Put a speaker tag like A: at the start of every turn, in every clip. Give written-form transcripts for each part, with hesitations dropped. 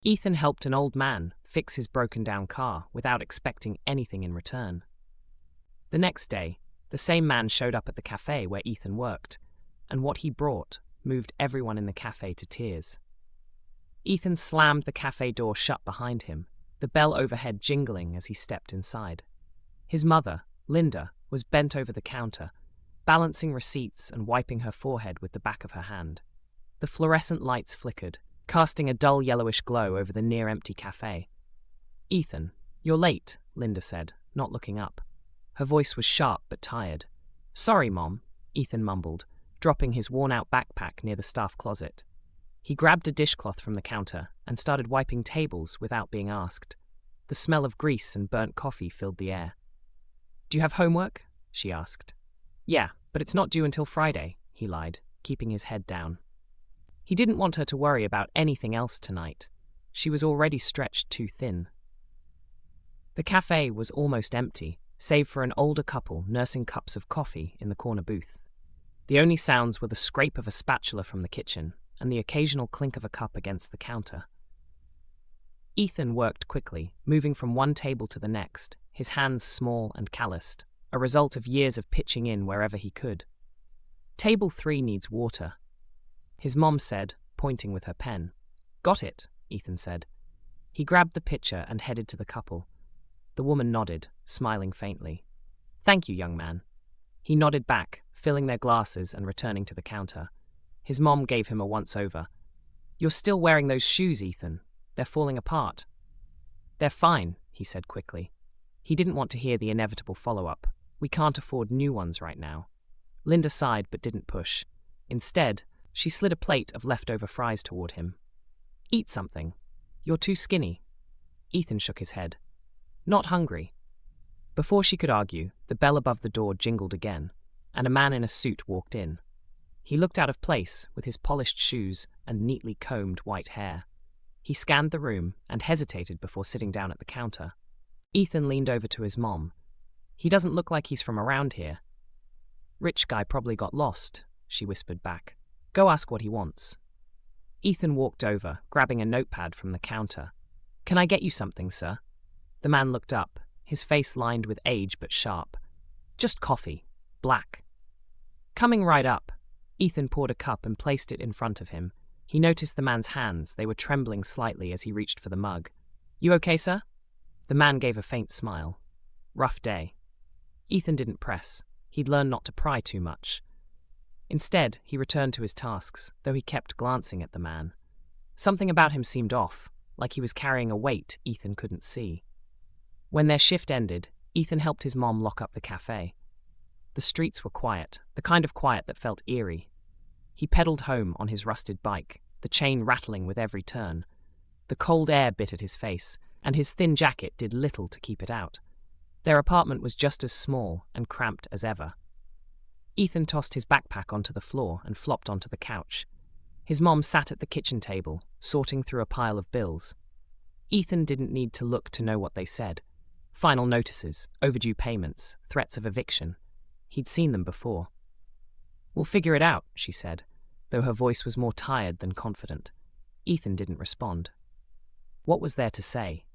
A: Ethan helped an old man fix his broken-down car without expecting anything in return. The next day, the same man showed up at the cafe where Ethan worked, and what he brought moved everyone in the cafe to tears. Ethan slammed the cafe door shut behind him, the bell overhead jingling as he stepped inside. His mother, Linda, was bent over the counter, balancing receipts and wiping her forehead with the back of her hand. The fluorescent lights flickered, casting a dull yellowish glow over the near-empty cafe. "Ethan, you're late," Linda said, not looking up. Her voice was sharp but tired. "Sorry, Mom," Ethan mumbled, dropping his worn-out backpack near the staff closet. He grabbed a dishcloth from the counter and started wiping tables without being asked. The smell of grease and burnt coffee filled the air. "Do you have homework?" she asked. "Yeah, but it's not due until Friday," he lied, keeping his head down. He didn't want her to worry about anything else tonight. She was already stretched too thin. The cafe was almost empty, save for an older couple nursing cups of coffee in the corner booth. The only sounds were the scrape of a spatula from the kitchen and the occasional clink of a cup against the counter. Ethan worked quickly, moving from one table to the next, his hands small and calloused, a result of years of pitching in wherever he could. "Table 3 needs water," his mom said, pointing with her pen. "Got it," Ethan said. He grabbed the pitcher and headed to the couple. The woman nodded, smiling faintly. "Thank you, young man." He nodded back, filling their glasses and returning to the counter. His mom gave him a once-over. "You're still wearing those shoes, Ethan. They're falling apart." "They're fine," he said quickly. He didn't want to hear the inevitable follow-up. "We can't afford new ones right now." Linda sighed but didn't push. Instead, she slid a plate of leftover fries toward him. "Eat something. You're too skinny." Ethan shook his head. "Not hungry." Before she could argue, the bell above the door jingled again, and a man in a suit walked in. He looked out of place with his polished shoes and neatly combed white hair. He scanned the room and hesitated before sitting down at the counter. Ethan leaned over to his mom. "He doesn't look like he's from around here." "Rich guy probably got lost," she whispered back. "Go ask what he wants." Ethan walked over, grabbing a notepad from the counter. "Can I get you something, sir?" The man looked up, his face lined with age but sharp. "Just coffee. Black." Coming right up, Ethan poured a cup and placed it in front of him. He noticed the man's hands. They were trembling slightly as he reached for the mug. "You okay, sir?" The man gave a faint smile. "Rough day." Ethan didn't press. He'd learned not to pry too much. Instead, he returned to his tasks, though he kept glancing at the man. Something about him seemed off, like he was carrying a weight Ethan couldn't see. When their shift ended, Ethan helped his mom lock up the cafe. The streets were quiet, the kind of quiet that felt eerie. He pedaled home on his rusted bike, the chain rattling with every turn. The cold air bit at his face, and his thin jacket did little to keep it out. Their apartment was just as small and cramped as ever. Ethan tossed his backpack onto the floor and flopped onto the couch. His mom sat at the kitchen table, sorting through a pile of bills. Ethan didn't need to look to know what they said. Final notices, overdue payments, threats of eviction. He'd seen them before. "We'll figure it out," she said, though her voice was more tired than confident. Ethan didn't respond. What was there to say?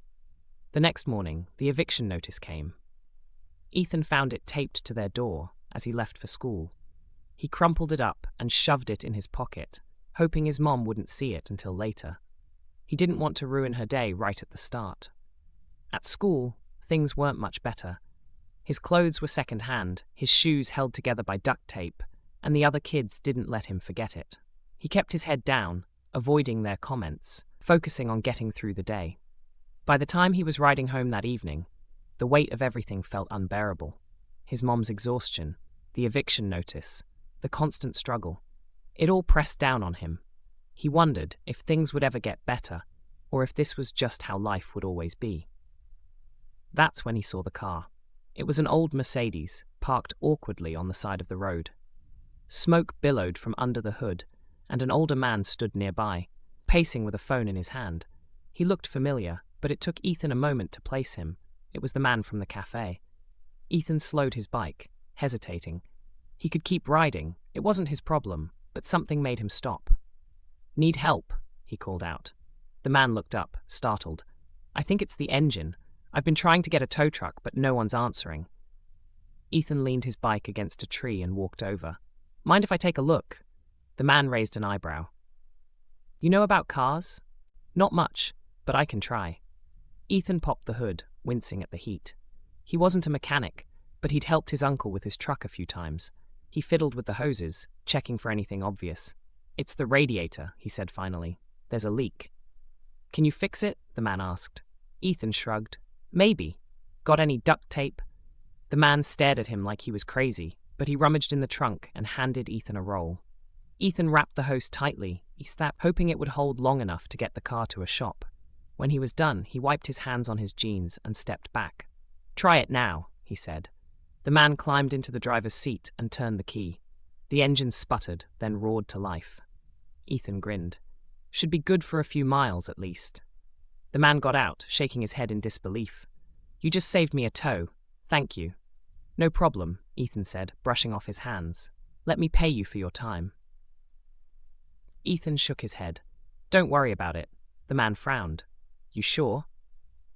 A: The next morning, the eviction notice came. Ethan found it taped to their door as he left for school. He crumpled it up and shoved it in his pocket, hoping his mom wouldn't see it until later. He didn't want to ruin her day right at the start. At school, things weren't much better. His clothes were second-hand, his shoes held together by duct tape, and the other kids didn't let him forget it. He kept his head down, avoiding their comments, focusing on getting through the day. By the time he was riding home that evening, the weight of everything felt unbearable. His mom's exhaustion, the eviction notice, the constant struggle. It all pressed down on him. He wondered if things would ever get better, or if this was just how life would always be. That's when he saw the car. It was an old Mercedes, parked awkwardly on the side of the road. Smoke billowed from under the hood, and an older man stood nearby, pacing with a phone in his hand. He looked familiar, but it took Ethan a moment to place him. It was the man from the cafe. Ethan slowed his bike, hesitating. He could keep riding, it wasn't his problem, but something made him stop. "Need help?" he called out. The man looked up, startled. I think it's the engine. I've been trying to get a tow truck, but no one's answering. Ethan leaned his bike against a tree and walked over. Mind if I take a look? The man raised an eyebrow. You know about cars? Not much, but I can try. Ethan popped the hood, wincing at the heat. He wasn't a mechanic, but he'd helped his uncle with his truck a few times. He fiddled with the hoses, checking for anything obvious. It's the radiator, he said finally. There's a leak. Can you fix it? The man asked. Ethan shrugged. Maybe. Got any duct tape? The man stared at him like he was crazy, but he rummaged in the trunk and handed Ethan a roll. Ethan wrapped the hose tightly, hoping it would hold long enough to get the car to a shop. When he was done, he wiped his hands on his jeans and stepped back. Try it now, he said. The man climbed into the driver's seat and turned the key. The engine sputtered, then roared to life. Ethan grinned. Should be good for a few miles at least. The man got out, shaking his head in disbelief. You just saved me a tow. Thank you. No problem, Ethan said, brushing off his hands. Let me pay you for your time. Ethan shook his head. Don't worry about it. The man frowned. You sure?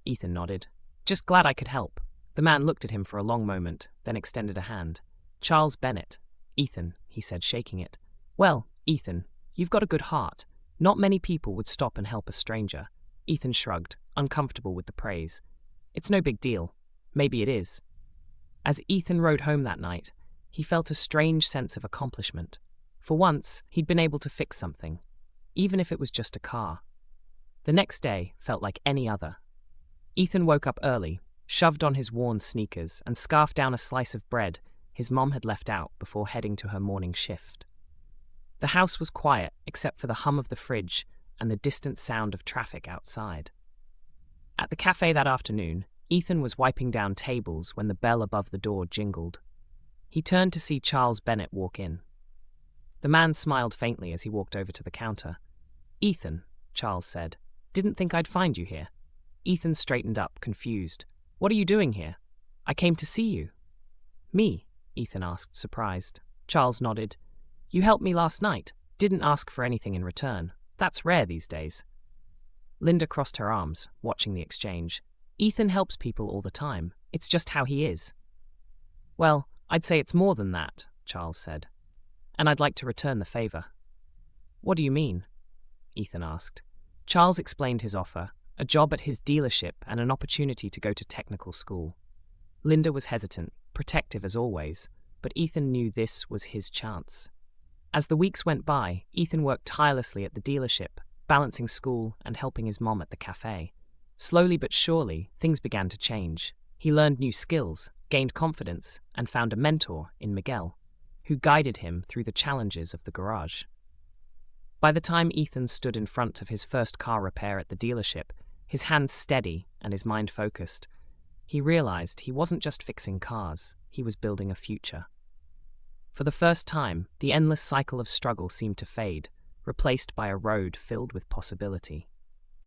A: Ethan nodded. Just glad I could help. The man looked at him for a long moment, then extended a hand. Charles Bennett. Ethan, he said, shaking it. Well, Ethan, you've got a good heart. Not many people would stop and help a stranger. Ethan shrugged, uncomfortable with the praise. It's no big deal. Maybe it is. As Ethan rode home that night, he felt a strange sense of accomplishment. For once, he'd been able to fix something, even if it was just a car. The next day felt like any other. Ethan woke up early, shoved on his worn sneakers, and scarfed down a slice of bread his mom had left out before heading to her morning shift. The house was quiet except for the hum of the fridge and the distant sound of traffic outside. At the cafe that afternoon, Ethan was wiping down tables when the bell above the door jingled. He turned to see Charles Bennett walk in. The man smiled faintly as he walked over to the counter. Ethan, Charles said, didn't think I'd find you here. Ethan straightened up, confused. What are you doing here? I came to see you. Me? Ethan asked, surprised. Charles nodded. You helped me last night. Didn't ask for anything in return. That's rare these days. Linda crossed her arms, watching the exchange. Ethan helps people all the time. It's just how he is. Well, I'd say it's more than that, Charles said. And I'd like to return the favor. What do you mean? Ethan asked. Charles explained his offer, a job at his dealership and an opportunity to go to technical school. Linda was hesitant, protective as always, but Ethan knew this was his chance. As the weeks went by, Ethan worked tirelessly at the dealership, balancing school and helping his mom at the cafe. Slowly but surely, things began to change. He learned new skills, gained confidence, and found a mentor in Miguel, who guided him through the challenges of the garage. By the time Ethan stood in front of his first car repair at the dealership, his hands steady and his mind focused, he realized he wasn't just fixing cars, he was building a future. For the first time, the endless cycle of struggle seemed to fade, replaced by a road filled with possibility.